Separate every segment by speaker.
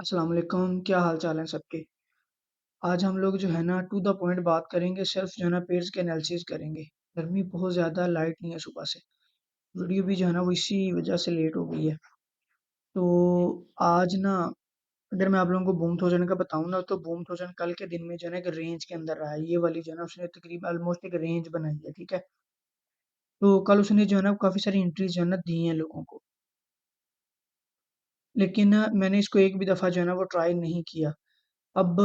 Speaker 1: अस्सलाम वालेकुम, क्या हाल चाल है सबके। आज हम लोग जो है ना टू द पॉइंट बात करेंगे, सिर्फ जो है ना पेयर्स के एनालिसिस करेंगे। गर्मी बहुत ज़्यादा, लाइट नहीं है सुबह से। वीडियो भी जो है ना वो इसी वजह से लेट हो गई है। तो आज ना अगर मैं आप लोगों को बूम थाउजेंड का बताऊँ ना, तो बूम थाउजेंड कल के दिन में जो है ना एक रेंज के अंदर रहा है। ये वाली जो है ना उसने तकरीबन ऑलमोस्ट एक रेंज बनाई है, ठीक है। तो कल उसने जो है ना काफ़ी सारी एंट्रीज जो है ना दी हैं लोगों को, लेकिन मैंने इसको एक भी दफ़ा जो है ना वो ट्राई नहीं किया। अब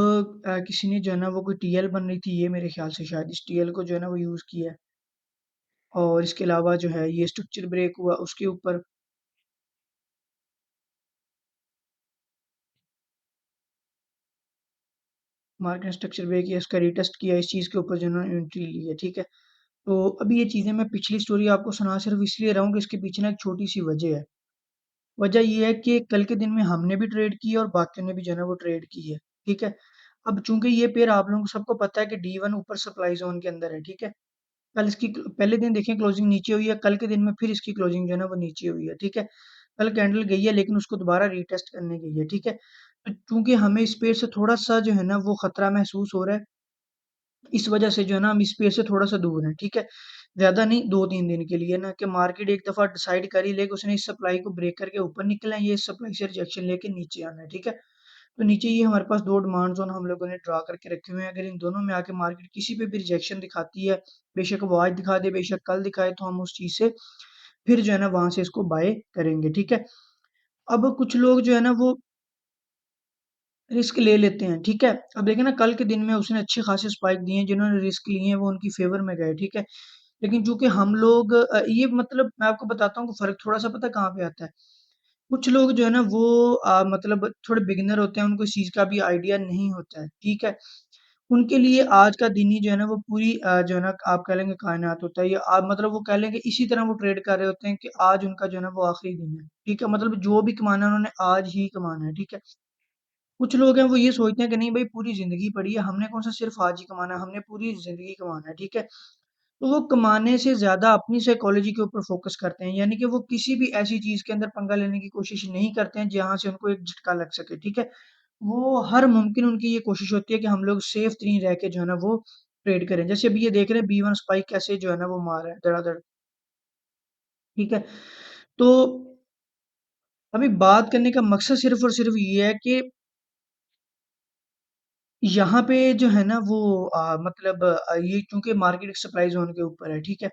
Speaker 1: किसी ने जो है ना वो कोई टीएल बन रही थी, ये मेरे ख्याल से शायद इस टीएल को जो है ना वो यूज़ किया है। और इसके अलावा जो है ये स्ट्रक्चर ब्रेक हुआ उसके ऊपर मार्केट स्ट्रक्चर ब्रेक किया, इसका रीटेस्ट किया, इस चीज़ के ऊपर जो है ना एंट्री ली है, ठीक है। तो अभी ये चीज़ें मैं पिछली स्टोरी आपको सुना सिर्फ इसलिए रहा हूँ कि इसके पीछे ना एक छोटी सी वजह है। वजह ये है कि कल के दिन में हमने भी ट्रेड की है और बाकियों ने भी जो है ना वो ट्रेड की है, ठीक है। अब चूंकि ये पेयर आप लोगों को सबको पता है कि डी वन ऊपर सप्लाई जोन के अंदर है, ठीक है। कल इसकी पहले दिन देखें क्लोजिंग नीचे हुई है, कल के दिन में फिर इसकी क्लोजिंग जो है ना वो नीचे हुई है, ठीक है। कल कैंडल गई है लेकिन उसको दोबारा रीटेस्ट करने गई है, ठीक है। तो चूंकि हमें इस पेड़ से थोड़ा सा जो है ना वो खतरा महसूस हो रहा है, इस वजह से जो है ना हम इस पेड़ से थोड़ा सा दूर हैं, ठीक है। ज्यादा नहीं, 2-3 दिन के लिए ना कि मार्केट एक दफा डिसाइड कर ही ले कि उसने इस सप्लाई को ब्रेक करके ऊपर निकलना है, ये इस सप्लाई से रिजेक्शन लेके नीचे आना है, ठीक है। तो नीचे ये हमारे पास दो डिमांड जोन हम लोगों ने ड्रा करके रखे हुए हैं। अगर इन दोनों में आके मार्केट किसी पे भी रिजेक्शन दिखाती है, बेशक वो आज दिखा दे बेशक कल दिखाए, तो हम उस चीज से फिर जो है ना वहां से इसको बाय करेंगे, ठीक है। अब कुछ लोग जो है ना वो रिस्क ले लेते हैं, ठीक है। अब देखें ना कल के दिन में उसने अच्छे खासे स्पाइक दिए हैं, जिन्होंने रिस्क लिए हैं वो उनकी फेवर में गए, ठीक है। लेकिन चूंकि हम लोग ये मतलब मैं आपको बताता हूँ कि फर्क थोड़ा सा पता कहाँ पे आता है। कुछ लोग जो है ना वो मतलब थोड़े बिगिनर होते हैं, उनको इस चीज का भी आइडिया नहीं होता है, ठीक है। उनके लिए आज का दिन ही जो है ना वो पूरी जो है ना आप कह लेंगे कायनात होता है, या आप मतलब वो कह लेंगे इसी तरह वो ट्रेड कर रहे होते हैं कि आज उनका जो है ना वो आखिरी दिन है, ठीक है। मतलब जो भी कमाना है उन्होंने आज ही कमाना है, ठीक है। कुछ लोग हैं वो ये सोचते हैं कि नहीं भाई पूरी जिंदगी पड़ी है, हमने कौन सा सिर्फ आज ही कमाना है, हमने पूरी जिंदगी कमाना है, ठीक है। तो वो कमाने से ज्यादा अपनी साइकोलॉजी के ऊपर फोकस करते हैं, यानी कि वो किसी भी ऐसी चीज के अंदर पंगा लेने की कोशिश नहीं करते हैं जहां से उनको एक झटका लग सके, ठीक है। वो हर मुमकिन उनकी ये कोशिश होती है कि हम लोग सेफ तरीन रह के जो है ना वो ट्रेड करें। जैसे अभी ये देख रहे हैं बी वन स्पाइक कैसे जो है ना वो मार रहा है धड़ाधड़, ठीक है। तो अभी बात करने का मकसद सिर्फ और सिर्फ ये है कि यहाँ पे जो है ना वो मतलब ये चूंकि मार्केट सप्लाई जोन के ऊपर है, ठीक है।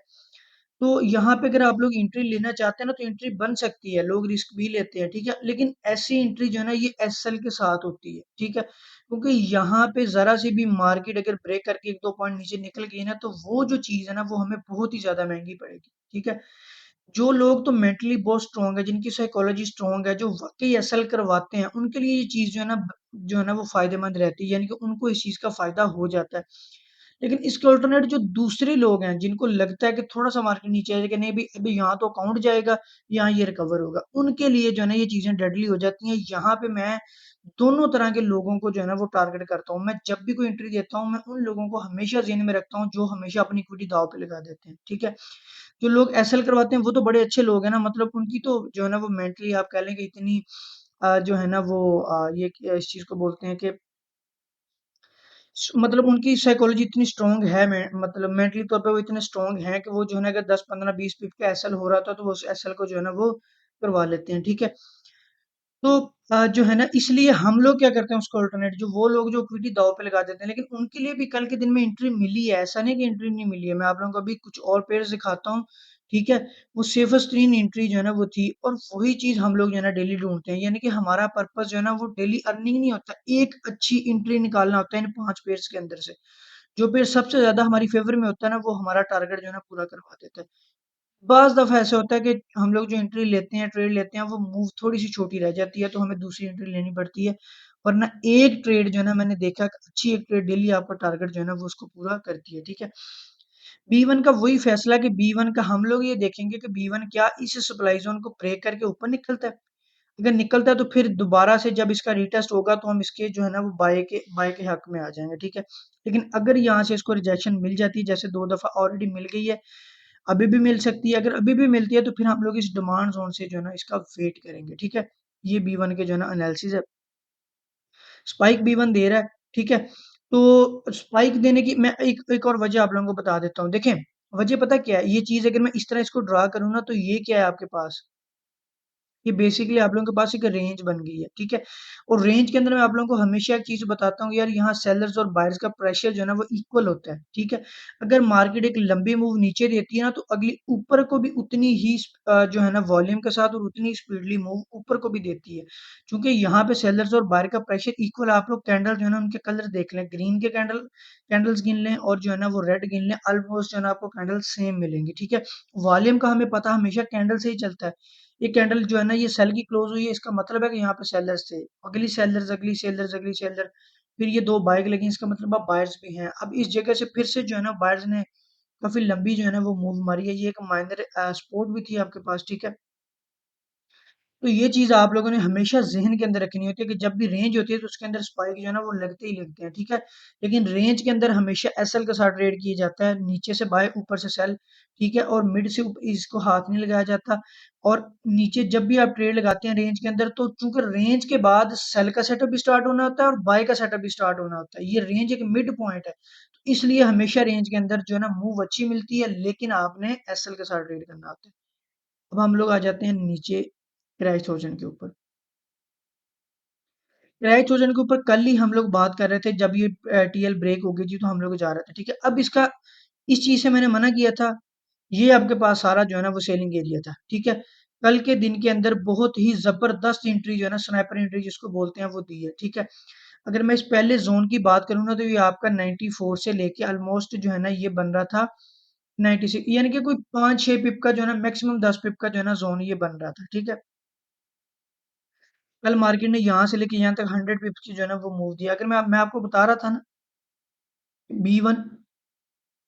Speaker 1: तो यहाँ पे अगर आप लोग एंट्री लेना चाहते हैं ना तो एंट्री बन सकती है, लोग रिस्क भी लेते हैं, ठीक है। लेकिन ऐसी एंट्री जो है ना ये एसएल के साथ होती है, ठीक है। क्योंकि यहाँ पे जरा सी भी मार्केट अगर ब्रेक करके 1-2 पॉइंट नीचे निकल गई ना, तो वो जो चीज है ना वो हमें बहुत ही ज्यादा महंगी पड़ेगी, ठीक है। जो लोग तो मेंटली बहुत स्ट्रांग है, जिनकी साइकोलॉजी स्ट्रांग है, जो वाकई एसएल करवाते हैं, उनके लिए ये चीज जो है ना वो फायदेमंद रहती है, यानी कि उनको इस चीज का फायदा हो जाता है। लेकिन इसके अल्टरनेट जो दूसरे लोग हैं जिनको लगता है कि थोड़ा सा मार्केट नीचे आ जाएगा, नहीं भी अभी यहाँ तो अकाउंट जाएगा, यहाँ ये रिकवर होगा, उनके लिए जो है ना ये चीजें डेडली हो जाती हैं। यहाँ पे मैं दोनों तरह के लोगों को जो है ना वो टारगेट करता हूँ। मैं जब भी कोई एंट्री देता हूँ मैं उन लोगों को हमेशा जेहन में रखता हूँ जो हमेशा अपनी इक्विटी दाव पे लगा देते हैं, ठीक है। जो लोग एसएल करवाते हैं वो तो बड़े अच्छे लोग हैं ना, मतलब उनकी तो जो है ना वो मेंटली आप कह लें कि इतनी जो है ना वो इस चीज को बोलते हैं कि मतलब उनकी साइकोलॉजी इतनी स्ट्रांग है, मतलब मेंटली तौर पे वो इतने स्ट्रांग हैं कि वो जो है ना अगर 10-15-20 पिप का एसएल हो रहा था तो वो एसएल को जो है ना वो करवा लेते हैं, ठीक है। तो जो है ना इसलिए हम लोग क्या करते हैं उसको अल्टरनेट, जो वो लोग जो इक्विटी दाव पे लगा देते हैं, लेकिन उनके लिए भी कल के दिन में एंट्री मिली है, ऐसा नहीं कि एंट्री नहीं मिली है। मैं आप लोगों को अभी कुछ और पेयर्स दिखाता हूँ, ठीक है। वो सेफेस्ट तीन एंट्री जो है ना वो थी, और वही चीज हम लोग जो है ना डेली ढूंढते हैं, यानी कि हमारा पर्पस जो है ना वो डेली अर्निंग नहीं होता, एक अच्छी एंट्री निकालना होता है इन 5 पेयर्स के अंदर से। जो पेयर सबसे ज्यादा हमारी फेवर में होता है ना वो हमारा टारगेट जो है ना पूरा करवा देता है। बाज़ दफ़ा ऐसा होता है कि हम लोग जो एंट्री लेते हैं, ट्रेड लेते हैं, वो मूव थोड़ी-सी छोटी रह जाती है, तो हमें दूसरी एंट्री लेनी पड़ती है। वरना एक ट्रेड जो है ना मैंने देखा कि अच्छी एक ट्रेड डेली आपका टारगेट जो है ना वो उसको पूरा करती है, ठीक है। बी1 का वही फैसला कि बी1 का हम लोग ये देखेंगे कि बी1 क्या इस सप्लाई ज़ोन को ब्रेक करके ऊपर निकलता है? अगर निकलता है तो फिर दोबारा से जब इसका रीटेस्ट होगा तो हम इसके जो है ना वो बाय के हक में आ जाएँगे, ठीक है। लेकिन अगर यहाँ से इसको रिजेक्शन मिल जाती है, जैसे 2 दफ़ा ऑलरेडी मिल गई है, अभी भी मिल सकती है, अगर अभी भी मिलती है तो फिर हम लोग इस डिमांड ज़ोन से जो है ना इसका वेट करेंगे, ठीक है। ये बी1 के जो है ना एनालिसिस है। स्पाइक B1 दे रहा है, ठीक है? तो स्पाइक देने की मैं एक एक और वजह आप लोगों को बता देता हूँ। देखें, वजह पता क्या है? ये चीज़ अगर मैं इस तरह इसको ड्रा करूँ ना, तो ये क्या है आपके पास? ये बेसिकली आप लोगों के पास एक रेंज बन गई है, ठीक है? और रेंज के अंदर मैं आप लोगों को हमेशा एक चीज़ बताता हूँ यार, यहाँ सेलर्स और बायर्स का प्रेशर जो है ना वो इक्वल होता है, ठीक है? अगर मार्केट एक लंबी मूव नीचे देती है ना, तो अगली ऊपर को भी उतनी ही जो है ना वॉल्यूम के साथ और उतनी स्पीडली मूव ऊपर को भी देती है। क्योंकि यहाँ पे सेलर्स और बायर का प्रेशर इक्वल है। आप लोग कैंडल जो है ना उनके कलर देख लें, ग्रीन के कैंडल्स गिन लें और जो है ना वो रेड गिन लें, ऑलमोस्ट जो है ना आपको कैंडल सेम मिलेंगी, ठीक है? वॉल्यूम का हमें पता हमेशा कैंडल से ही चलता है। ये कैंडल जो है ना ये सेल की क्लोज हुई है, इसका मतलब है कि यहाँ पे सेलर्स थे, अगली सेलर्स, अगली सेलर्स, अगली सेलर, फिर ये दो बाइक लगी, इसका मतलब अब बायर्स भी हैं। अब इस जगह से फिर से जो है ना बायर्स ने काफी लंबी जो है ना वो मूव मारी है। ये एक माइनर सपोर्ट भी थी आपके पास, ठीक है? तो ये चीज़ आप लोगों ने हमेशा ज़हन के अंदर रखनी होती है कि जब भी रेंज होती है तो उसके अंदर स्पाइक जो है ना वो लगते ही लगते हैं, ठीक है? लेकिन रेंज के अंदर हमेशा एसएल के साथ ट्रेड किया जाता है, नीचे से बाय, ऊपर से सेल, ठीक है? और मिड से इसको हाथ नहीं लगाया जाता। और नीचे जब भी आप ट्रेड लगाते हैं रेंज के अंदर, तो चूंकि रेंज के बाद सेल का सेटअप भी स्टार्ट होना होता है और बाय का सेटअप भी स्टार्ट होना होता है। ये रेंज एक मिड पॉइंट है, तो इसलिए हमेशा रेंज के अंदर जो है ना मूव अच्छी मिलती है, लेकिन आपने एसएल के साथ ट्रेड करना होता है। अब हम लोग आ जाते हैं नीचे प्राइस ऑप्शन के ऊपर। राइट ओजन के ऊपर कल ही हम लोग बात कर रहे थे, जब ये टीएल ब्रेक हो गई थी तो हम लोग जा रहे थे, ठीक है? अब इसका इस चीज से मैंने मना किया था। ये आपके पास सारा जो है ना वो सेलिंग एरिया था, ठीक है? कल के दिन के अंदर बहुत ही जबरदस्त एंट्री जो है ना, स्नाइपर एंट्री जिसको बोलते हैं, वो दी है, ठीक है? अगर मैं इस पहले जोन की बात करूँ ना, तो ये आपका 94 से लेके ऑलमोस्ट जो है ना ये बन रहा था 96, यानी कि कोई 5-6 पिप का जो है ना, मैक्सिमम 10 पिप का जो है ना जोन ये बन रहा था, ठीक है? कल मार्केट ने यहाँ से लेके यहाँ तक 100 पिप्स की जो है ना वो मूव दिया। अगर मैं आपको बता रहा था ना, बी वन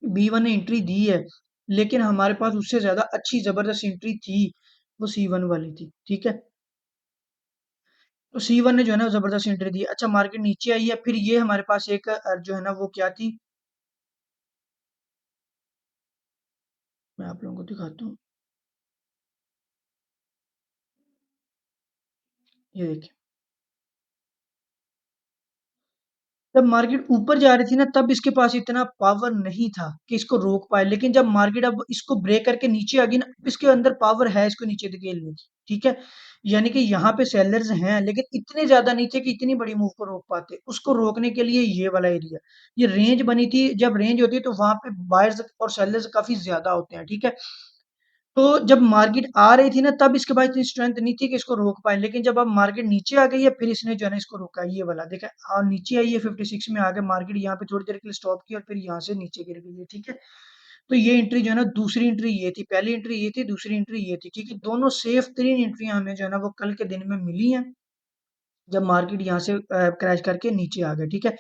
Speaker 1: बी वन ने एंट्री दी है, लेकिन हमारे पास उससे ज्यादा अच्छी जबरदस्त एंट्री थी, वो C1 वाली थी, ठीक है? तो C1 ने जो है ना जबरदस्त एंट्री दी। अच्छा, मार्केट नीचे आई है, फिर ये हमारे पास एक जो है ना वो क्या थी, मैं आप लोगों को दिखाता हूँ। ये देखिए, जब मार्केट ऊपर जा रही थी ना, तब इसके पास इतना पावर नहीं था कि इसको रोक पाए, लेकिन जब मार्केट अब इसको ब्रेक करके नीचे आ गई ना, अब इसके अंदर पावर है इसको नीचे धकेलने की, ठीक है? यानी कि यहाँ पे सेलर्स हैं, लेकिन इतने ज्यादा नहीं थे कि इतनी बड़ी मूव को रोक पाते। उसको रोकने के लिए ये वाला एरिया, ये रेंज बनी थी। जब रेंज होती है तो वहां पे बायर्स और सेलर्स काफी ज्यादा होते हैं, ठीक है? तो जब मार्केट आ रही थी ना, तब इसके पास इतनी स्ट्रेंथ नहीं थी कि इसको रोक पाए, लेकिन जब अब मार्केट नीचे आ गई है, फिर इसने जो है ना इसको रोका। ये वाला देखा, और नीचे आई है 56 में आके मार्केट, यहाँ पे थोड़ी देर के लिए स्टॉप की और फिर यहाँ से नीचे गिर गई है, ठीक है? तो ये एंट्री जो है ना, दूसरी एंट्री ये थी, पहली एंट्री ये थी, दूसरी एंट्री ये थी, ठीक है? दोनों सेफ 3 एंट्रियां हमें जो है ना वो कल के दिन में मिली हैं, जब मार्केट यहाँ से क्रैश करके नीचे आ गया, ठीक है?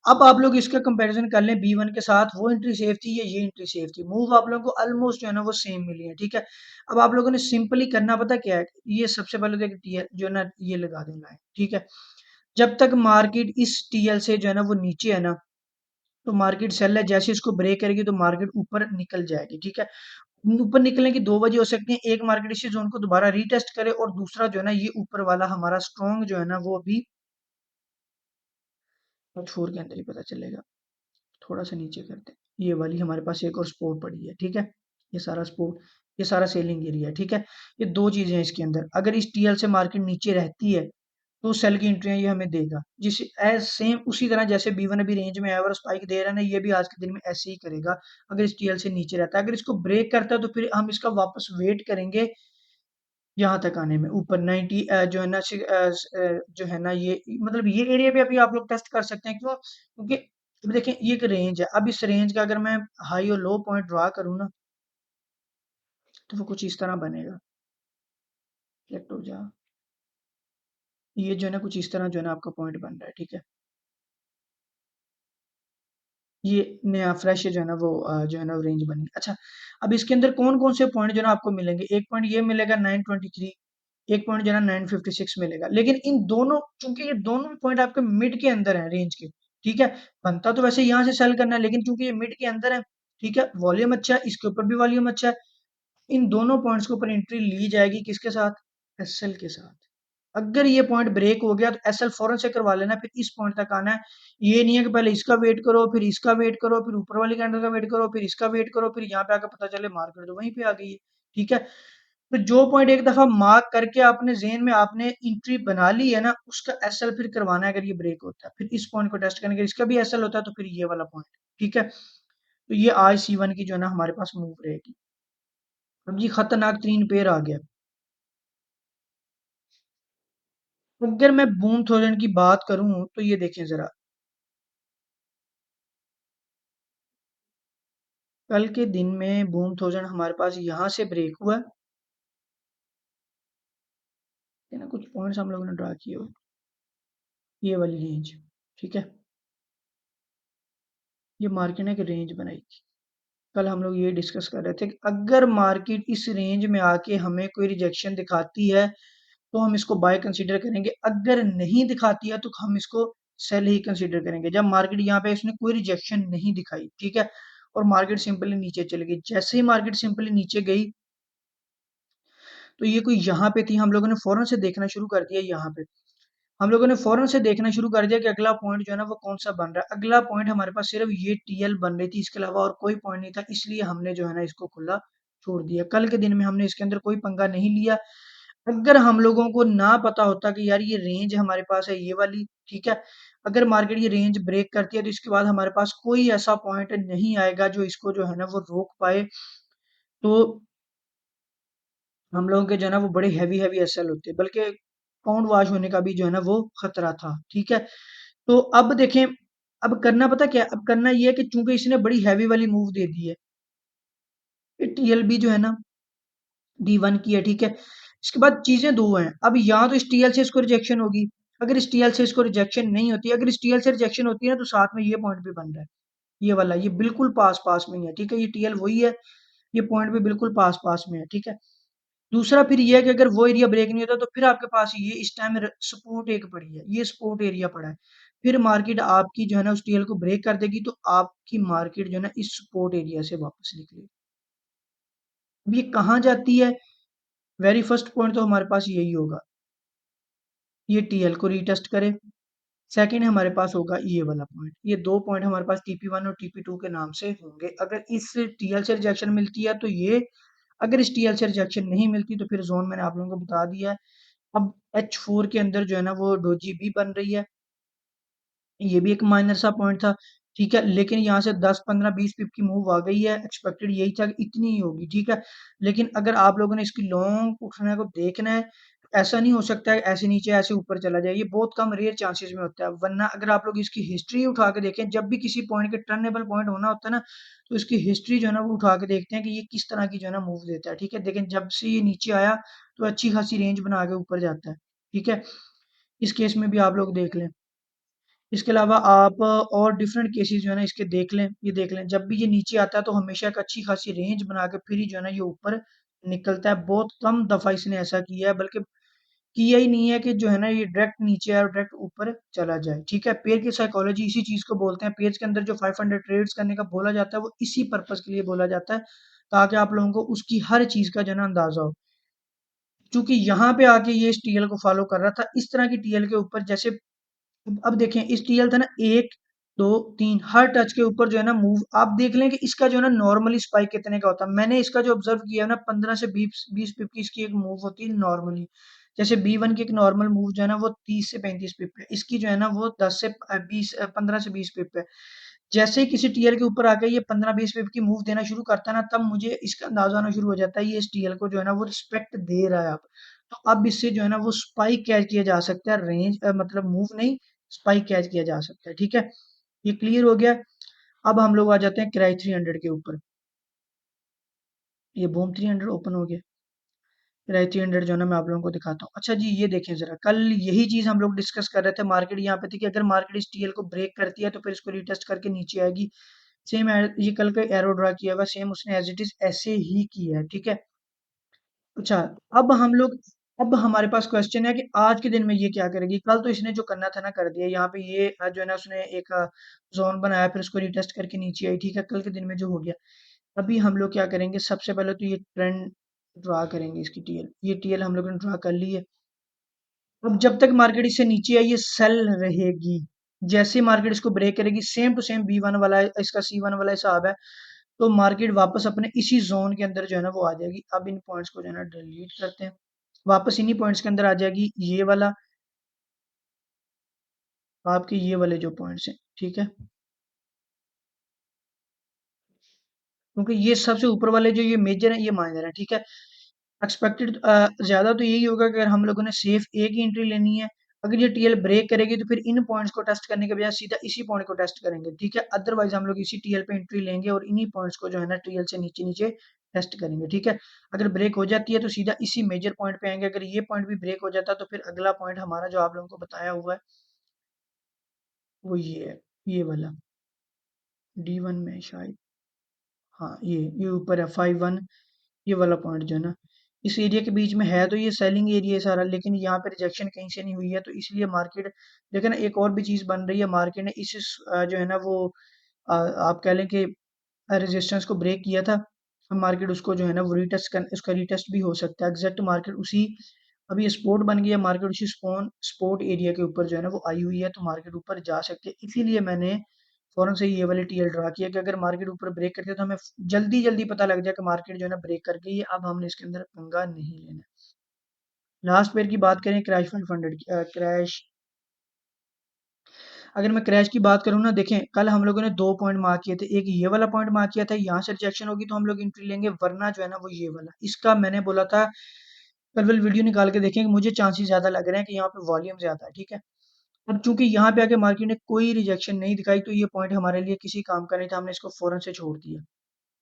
Speaker 1: अब आप लोग इसका कंपैरिजन कर लें बी वन के साथ, वो एंट्री सेफ थी या ये एंट्री सेफ थी? मूव आप लोगों को ऑलमोस्ट जो है ना वो सेम मिली है, ठीक है? अब आप लोगों ने सिंपली करना पता क्या है? ये सबसे पहले तो एक टीएल जो है ना ये लगा देना है, ठीक है? जब तक मार्केट इस टीएल से जो है ना वो नीचे है ना, तो मार्केट सेल है, जैसे इसको ब्रेक करेगी तो मार्केट ऊपर निकल जाएगी, ठीक है? ऊपर निकलने की दो वजह हो सकती है, एक मार्केट इसी जोन को दोबारा रीटेस्ट करे, और दूसरा जो है ना ये ऊपर वाला हमारा स्ट्रॉन्ग जो है ना वो अभी 4 के अंदर ही पता चलेगा। थोड़ा सा नीचे करते हैं, ये वाली हमारे पास एक और स्पोर्ट पड़ी है, ठीक है? ये सारा स्पोर्ट, ये सारा सेलिंग एरिया है, ठीक है? ये दो चीजें हैं इसके अंदर। अगर इस टीएल से मार्केट नीचे रहती है, तो सेल की एंट्रियां ये हमें देगा, जिस एज सेम उसी तरह जैसे बी वन अभी रेंज में है और स्पाइक दे रहा है ना, ये भी आज के दिन में ऐसे ही करेगा। अगर इस टीएल से नीचे रहता है, अगर इसको ब्रेक करता है, तो फिर हम इसका वापस वेट करेंगे यहाँ तक आने में, ऊपर 90 जो है ना जो है ना ये मतलब ये एरिया भी अभी आप लोग टेस्ट कर सकते हैं। क्यों? क्योंकि अब देखें, ये एक रेंज है। अब इस रेंज का अगर मैं हाई और लो पॉइंट ड्रा करूँ ना, तो वो कुछ इस तरह बनेगा। सेलेक्ट हो जा, ये जो है ना कुछ इस तरह जो है ना आपका पॉइंट बन रहा है, ठीक है? ये नया फ्रेश जो है ना वो जो है ना रेंज बनी। अच्छा, अब इसके अंदर कौन कौन से पॉइंट जो है ना आपको मिलेंगे? एक पॉइंट ये मिलेगा 923, एक पॉइंट जो है ना 956 मिलेगा। लेकिन इन दोनों, चूंकि ये दोनों पॉइंट आपके मिड के अंदर है रेंज के, ठीक है? बनता तो वैसे यहाँ से सेल करना है, लेकिन चूंकि ये मिड के अंदर है, ठीक है, वॉल्यूम अच्छा है, इसके ऊपर भी वॉल्यूम अच्छा है, इन दोनों पॉइंट्स के ऊपर एंट्री ली जाएगी किसके साथ? एसएल के साथ। अगर ये पॉइंट ब्रेक हो गया तो एसएल फौरन से करवा लेना, फिर इस पॉइंट तक आना है। ये नहीं है कि पहले इसका वेट करो, फिर इसका वेट करो, फिर ऊपर वाली कैंडल का वेट करो, फिर इसका वेट करो, फिर यहाँ पे आकर पता चले मार्केट तो वहीं पे आ गई है। ठीक है, तो जो पॉइंट एक दफा मार्क करके आपने जेन में आपने एंट्री बना ली है ना, उसका एसएल फिर करवाना है। अगर ये ब्रेक होता है फिर इस पॉइंट को टेस्ट करेंगे, इसका भी एसएल होता है तो फिर ये वाला पॉइंट। ठीक है, तो ये आज C1 की जो है ना हमारे पास मूव रहेगी। अब ये खतरनाक तीन पेयर आ गया। अगर मैं बूम थाउजेंड की बात करूं तो ये देखें जरा, कल के दिन में बूम थाउजेंड हमारे पास यहाँ से ब्रेक हुआ है ना, कुछ पॉइंट्स हम लोगों ने ड्रा किए हुए, ये वाली रेंज। ठीक है, ये मार्केट ने एक रेंज बनाई थी। कल हम लोग ये डिस्कस कर रहे थे कि अगर मार्केट इस रेंज में आके हमें कोई रिजेक्शन दिखाती है तो हम इसको बाय कंसीडर करेंगे, अगर नहीं दिखाती है तो हम इसको सेल ही कंसीडर करेंगे। जब मार्केट यहाँ पे इसने कोई रिजेक्शन नहीं दिखाई, ठीक है, और मार्केट सिंपली नीचे चली गई, जैसे ही मार्केट सिंपली नीचे गई तो ये कोई यहाँ पे थी, हम लोगों ने फौरन से देखना शुरू कर दिया। यहाँ पे हम लोगों ने फौरन से देखना शुरू कर दिया कि अगला पॉइंट जो है ना वो कौन सा बन रहा है। अगला पॉइंट हमारे पास सिर्फ ये टीएल बन रही थी, इसके अलावा और कोई पॉइंट नहीं था, इसलिए हमने जो है ना इसको खुला छोड़ दिया। कल के दिन में हमने इसके अंदर कोई पंगा नहीं लिया। अगर हम लोगों को ना पता होता कि यार ये रेंज हमारे पास है ये वाली, ठीक है, अगर मार्केट ये रेंज ब्रेक करती है तो इसके बाद हमारे पास कोई ऐसा पॉइंट नहीं आएगा जो इसको जो है ना वो रोक पाए। तो हम लोगों के जो है ना वो बड़े हैवी हैवी एसएल होते, बल्कि पाउंड वॉश होने का भी जो है ना वो खतरा था। ठीक है, तो अब देखें, अब करना पता क्या है? अब करना ये है कि चूंकि इसने बड़ी हैवी वाली मूव दे दी है, टीएलबी जो है ना D1 की है, ठीक है, इसके बाद चीजें दो हैं। अब या तो इस टीएल से इसको रिजेक्शन होगी, अगर इस टीएल से इसको रिजेक्शन नहीं होती, अगर इस टीएल से रिजेक्शन होती है ना तो साथ में ये पॉइंट भी बन रहा है, ये वाला, ये बिल्कुल पास पास में ही है। ठीक है, ये टीएल वही है, ये पॉइंट भी बिल्कुल पास पास में है। ठीक है, दूसरा फिर ये है कि अगर वो एरिया ब्रेक नहीं होता तो फिर आपके पास ये इस टाइम सपोर्ट एक पड़ी है, ये सपोर्ट एरिया पड़ा है। फिर मार्केट आपकी जो है ना उस टीएल को ब्रेक कर देगी तो आपकी मार्केट जो है ना इस सपोर्ट एरिया से वापस निकलेगी। अब ये कहाँ जाती है? वेरी फर्स्ट पॉइंट तो हमारे पास यही होगा, ये टीएल को रीटेस्ट करे। सेकंड हमारे पास होगा ये वाला पॉइंट। ये दो पॉइंट हमारे पास TP1 और TP2 के नाम से होंगे। अगर इस टीएल से रिजेक्शन मिलती है तो ये, अगर इस टीएल से रिजेक्शन नहीं मिलती तो फिर जोन मैंने आप लोगों को बता दिया है। अब H4 के अंदर जो है ना वो डोजी भी बन रही है, ये भी एक माइनर सा पॉइंट था। ठीक है, लेकिन यहाँ से 10 15 20 पिप की मूव आ गई है, एक्सपेक्टेड यही था कि इतनी ही होगी। ठीक है, लेकिन अगर आप लोगों ने इसकी लॉन्ग उठने को देखना है तो ऐसा नहीं हो सकता है ऐसे नीचे ऐसे ऊपर चला जाए, ये बहुत कम रेयर चांसेस में होता है। वरना अगर आप लोग इसकी हिस्ट्री उठा के देखें, जब भी किसी पॉइंट के टर्नेबल पॉइंट होना होता है ना तो इसकी हिस्ट्री जो है ना वो उठा के देखते हैं कि ये किस तरह की जो है ना मूव देता है। ठीक है, लेकिन जब से ये नीचे आया तो अच्छी खासी रेंज बना के ऊपर जाता है। ठीक है, इस केस में भी आप लोग देख लें। इसके अलावा आप और डिफरेंट केसेस जो है ना इसके देख लें, ये देख लें, जब भी ये नीचे आता है तो हमेशा एक अच्छी खासी रेंज बना के फिर ही जो है ना ये ऊपर निकलता है। बहुत कम दफा इसने ऐसा किया है, बल्कि किया ही नहीं है कि जो है ना ये डायरेक्ट नीचे आए और डायरेक्ट ऊपर चला जाए। ठीक है, पेयर की साइकोलॉजी इसी चीज को बोलते हैं। पेयर के अंदर जो 500 ट्रेड्स करने का बोला जाता है वो इसी पर्पज के लिए बोला जाता है, ताकि आप लोगों को उसकी हर चीज का जो है ना अंदाजा हो। क्योंकि यहाँ पे आके ये इस टीएल को फॉलो कर रहा था, इस तरह की टीएल के ऊपर जैसे अब देखें इस टीएल था ना, एक दो तीन, हर टच के ऊपर जो है ना मूव आप देख लें कि इसका जो है ना नॉर्मली स्पाइक कितने का होता है। मैंने इसका जो ऑब्जर्व किया है ना 15 से 20 पिप की इसकी एक मूव होती है नॉर्मली। जैसे B1 की एक नॉर्मल मूव जो है ना वो 30 से 35 पिप है, इसकी जो है ना वो 10 से 20 15 से 20 पिप है। जैसे ही किसी टीएल के ऊपर आकर ये 15-20 पिप की मूव देना शुरू करता है ना, तब मुझे इसका अंदाजा आना शुरू हो जाता है ये इस टीएल को जो है ना वो रिस्पेक्ट दे रहा है अब। तो अब इससे जो है ना वो स्पाइक कैच किया जा सकता है, रेंज मतलब मूव नहीं, स्पाइक कैच किया जा सकता है। ठीक है, ये क्लियर हो गया। अब हम लोग आ जाते हैं क्राई 300 के ऊपर। ये बूम 300 ओपन हो गया, क्राई 300 जो है ना मैं आप लोगों को दिखाता हूँ। अच्छा जी, ये देखें जरा, कल यही चीज हम लोग डिस्कस कर रहे थे। मार्केट यहाँ पे थी कि अगर मार्केट इस टीएल को ब्रेक करती है तो फिर इसको रिटेस्ट करके नीचे आएगी। सेम ये कल का एरो ड्रा किया हुआ सेम उसने एज इट इज ऐसे ही किया है। ठीक है, अच्छा, अब हम लोग, अब हमारे पास क्वेश्चन है कि आज के दिन में ये क्या करेगी। कल तो इसने जो करना था ना कर दिया, यहाँ पे ये जो है ना उसने एक जोन बनाया फिर उसको रिटेस्ट करके नीचे आई। ठीक है, कल के दिन में जो हो गया, अभी हम लोग क्या करेंगे, सबसे पहले तो ये ट्रेंड ड्रा करेंगे इसकी टीएल। ये टीएल हम लोगों ने ड्रा कर ली है। अब जब तक मार्केट इससे नीचे आई ये सेल रहेगी। जैसे मार्केट इसको ब्रेक करेगी, same to same B one वाला इसका सी वन वाला हिसाब है, तो मार्केट वापस अपने इसी जोन के अंदर जो है ना वो आ जाएगी। अब इन पॉइंट्स को जो है ना डिलीट करते हैं, वापस इन्हीं पॉइंट्स के अंदर आ जाएगी ये वाला, आपके ये वाले जो पॉइंट्स हैं, ठीक है, क्योंकि ये सबसे ऊपर वाले जो ये मेजर है ये माइनर है, ठीक है। एक्सपेक्टेड ज्यादा तो यही होगा कि अगर हम लोगों ने सेफ एक ही एंट्री लेनी है, अगर ये टीएल ब्रेक करेगी तो फिर इन पॉइंट्स को टेस्ट करने के बजाय सीधा इसी पॉइंट को टेस्ट करेंगे, ठीक है। अदरवाइज हम लोग इसी टीएल पे एंट्री लेंगे और इन्हीं पॉइंट्स को जो है ना टीएल से नीचे नीचे टेस्ट करेंगे, ठीक है। अगर ब्रेक हो जाती है तो सीधा इसी मेजर पॉइंट पे आएंगे, अगर ये पॉइंट भी ब्रेक हो जाता है तो फिर अगला पॉइंट हमारा जो आप लोगों को बताया हुआ है वो ये है, ये वाला D1 में शायद, हाँ ये ऊपर है 5-1, ये वाला पॉइंट जो है ना इस एरिया के बीच में है, तो ये सेलिंग एरिया है सारा, लेकिन यहाँ पे रिजेक्शन कहीं से नहीं हुई है, तो इसलिए मार्केट, लेकिन एक और भी चीज बन रही है, मार्केट ने जो है ना वो आप कह लें कि रेजिस्टेंस को ब्रेक किया था। अब मार्केट उसको जो है ना वो रीटेस्ट कर, उसका रीटेस्ट भी हो सकता है, एग्जैक्ट मार्केट उसी, अभी स्पोर्ट बन गया, मार्केट उसी स्पोर्ट एरिया के ऊपर जो है ना वो आई हुई है, तो मार्केट ऊपर जा सकते हैं, इसीलिए मैंने फौरन से ये वाले टीएल ड्रा किया कि अगर मार्केट ऊपर ब्रेक करती है तो हमें जल्दी जल्दी पता लग जाए कि मार्केट जो है ना ब्रेक कर गई है, अब हमने इसके अंदर पंगा नहीं लेना। लास्ट पेयर की बात करें क्रैश फंड फंडेड की, क्रैश, अगर मैं क्रैश की बात करूँ ना, देखें कल हम लोगों ने दो पॉइंट मार्क किए थे, एक ये वाला पॉइंट मार्क किया था, यहाँ से रिजेक्शन होगी तो हम लोग एंट्री लेंगे, वरना जो है ना वो ये वाला, इसका मैंने बोला था कल वाली वीडियो निकाल के देखेंगे, मुझे चांसेस ज्यादा लग रहे हैं कि यहाँ पे वॉल्यूम ज्यादा है, ठीक है। अब चूंकि यहाँ पे आके मार्केट ने कोई रिजेक्शन नहीं दिखाई तो ये पॉइंट हमारे लिए किसी काम का नहीं था, हमने इसको फौरन से छोड़ दिया,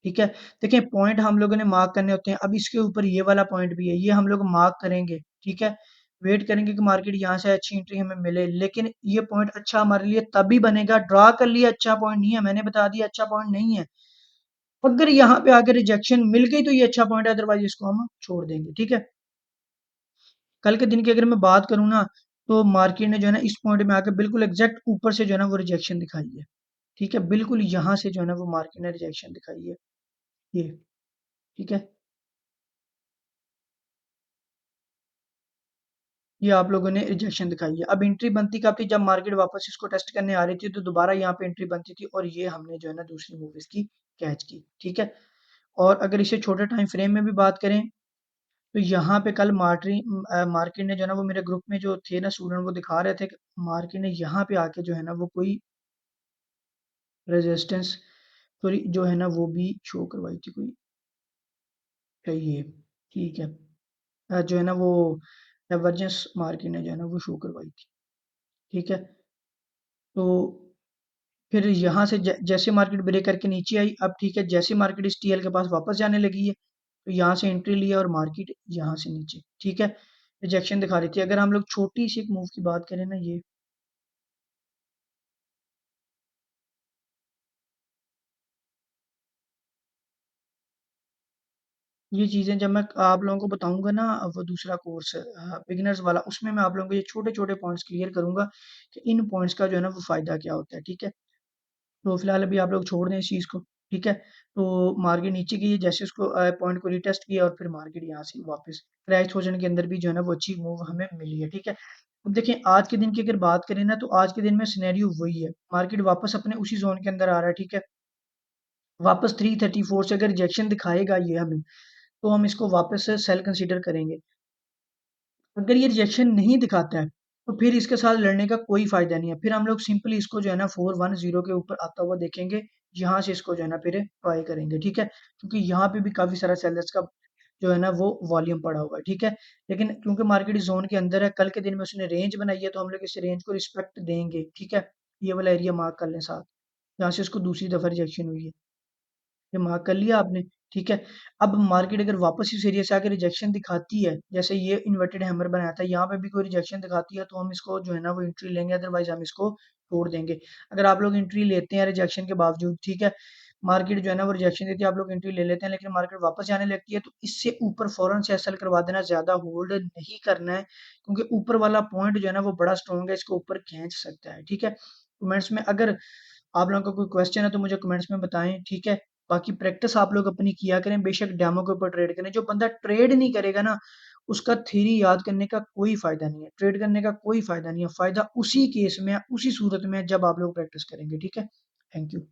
Speaker 1: ठीक है। देखिए पॉइंट हम लोगों ने मार्क करने होते हैं, अब इसके ऊपर ये वाला पॉइंट भी है, ये हम लोग मार्क करेंगे, ठीक है। वेट करेंगे कि मार्केट यहाँ से अच्छी एंट्री हमें मिले, लेकिन ये पॉइंट अच्छा हमारे लिए तभी बनेगा, ड्रा कर लिया अच्छा पॉइंट नहीं है, मैंने बता दिया अच्छा पॉइंट नहीं है, अगर यहाँ पे आगे रिजेक्शन मिल गई तो ये अच्छा पॉइंट है, अदरवाइज इसको हम छोड़ देंगे, ठीक है। कल के दिन की अगर मैं बात करूँ ना, तो मार्केट ने जो है ना इस पॉइंट में आके बिल्कुल एग्जैक्ट ऊपर से जो है ना वो रिजेक्शन दिखाई है, ठीक है, बिल्कुल यहाँ से जो है ना वो मार्केट ने रिजेक्शन दिखाई है, ये, ठीक है। ये आप लोगों ने रिजेक्शन दिखाई है, अब एंट्री बनती कब थी, जब मार्केट वापस इसको टेस्ट करने आ रही थी तो दोबारा यहाँ पे एंट्री बनती थी, और ये हमने जो है ना दूसरी मूव इसकी कैच की, ठीक है। और अगर इसे छोटे टाइम फ्रेम में भी बात करें, तो यहाँ पे कल मार्केट ने जो है ना वो मेरे ग्रुप में जो थे ना स्टूडेंट वो दिखा रहे थे कि मार्केट ने यहाँ पे आके जो है ना वो कोई रेजिस्टेंस, सॉरी जो है ना वो भी शो करवाई थी कोई, ये, ठीक है, जो है ना वो डाइवर्जेंस मार्केट ने जो है ना वो शो करवाई थी, ठीक है। तो फिर यहाँ से जैसे मार्केट ब्रेक करके नीचे आई, अब ठीक है जैसे मार्केट इस टीएल के पास वापस जाने लगी है, तो यहाँ से एंट्री लिया और मार्केट यहाँ से नीचे, ठीक है, रिजेक्शन दिखा रही थी। अगर हम लोग छोटी सी एक मूव की बात करें ना, ये चीज़ें जब मैं आप लोगों को बताऊंगा ना, वो दूसरा कोर्स बिगिनर्स वाला, उसमें मैं आप लोगों को ये छोटे छोटे पॉइंट्स क्लियर करूंगा कि इन पॉइंट्स का जो है ना वो फायदा क्या होता है, ठीक है। तो फिलहाल अभी आप लोग छोड़ दें इस चीज़ को, ठीक है। तो मार्केट नीचे की है, जैसे उसको पॉइंट को रिटेस्ट किया और फिर मार्केट यहाँ से वापस क्रैश वर्जन के अंदर भी जो है ना वो अच्छी मूव हमें मिली है, ठीक है। अब देखें आज के दिन की अगर बात करें ना, तो आज के दिन में सिनेरियो वही है, मार्केट वापस अपने उसी जोन के अंदर आ रहा है, ठीक है। वापस 334 से अगर रिजेक्शन दिखाएगा ये हमें, तो हम इसको वापस से सेल कंसीडर करेंगे। अगर ये रिजेक्शन नहीं दिखाता है तो फिर इसके साथ लड़ने का कोई फायदा नहीं है, फिर हम लोग सिंपली इसको जो है ना 410 के ऊपर आता हुआ देखेंगे, यहाँ से इसको जो है ना फिर ट्राई करेंगे, ठीक है, क्योंकि यहाँ पे भी काफी सारा सेलर्स का जो है ना वो वॉल्यूम पड़ा हुआ है, ठीक है। लेकिन क्योंकि मार्केट इस जोन के अंदर है, कल के दिन में उसने रेंज बनाई है, तो हम लोग इस रेंज को रिस्पेक्ट देंगे, ठीक है। ये वाला एरिया मार्क कर लें साथ, यहाँ से उसको दूसरी दफा रिजेक्शन हुई है, ये मार्क कर लिया आपने, ठीक है। अब मार्केट अगर वापस इस एरिया से आकर रिजेक्शन दिखाती है, जैसे ये इन्वर्टेड हैमर बनाया था, यहाँ पे भी कोई रिजेक्शन दिखाती है, तो हम इसको जो है ना वो एंट्री लेंगे, अदरवाइज हम इसको छोड़ देंगे। अगर आप लोग एंट्री लेते हैं रिजेक्शन के बावजूद, ठीक है, मार्केट जो है ना वो रिजेक्शन देती है, आप लोग एंट्री ले लेते हैं, लेकिन मार्केट वापस जाने लगती है, तो इससे ऊपर फौरन से एसएल करवा देना, ज्यादा होल्ड नहीं करना है, क्योंकि ऊपर वाला पॉइंट जो है ना वो बड़ा स्ट्रॉन्ग है, इसको ऊपर खींच सकता है, ठीक है। कमेंट्स में अगर आप लोगों का कोई क्वेश्चन है तो मुझे कमेंट्स में बताएं, ठीक है। बाकी प्रैक्टिस आप लोग अपनी किया करें, बेशक डेमो के ऊपर ट्रेड करें, जो बंदा ट्रेड नहीं करेगा ना उसका थ्योरी याद करने का कोई फ़ायदा नहीं है, ट्रेड करने का कोई फ़ायदा नहीं है, फ़ायदा उसी केस में है, उसी सूरत में है जब आप लोग प्रैक्टिस करेंगे, ठीक है? Thank you.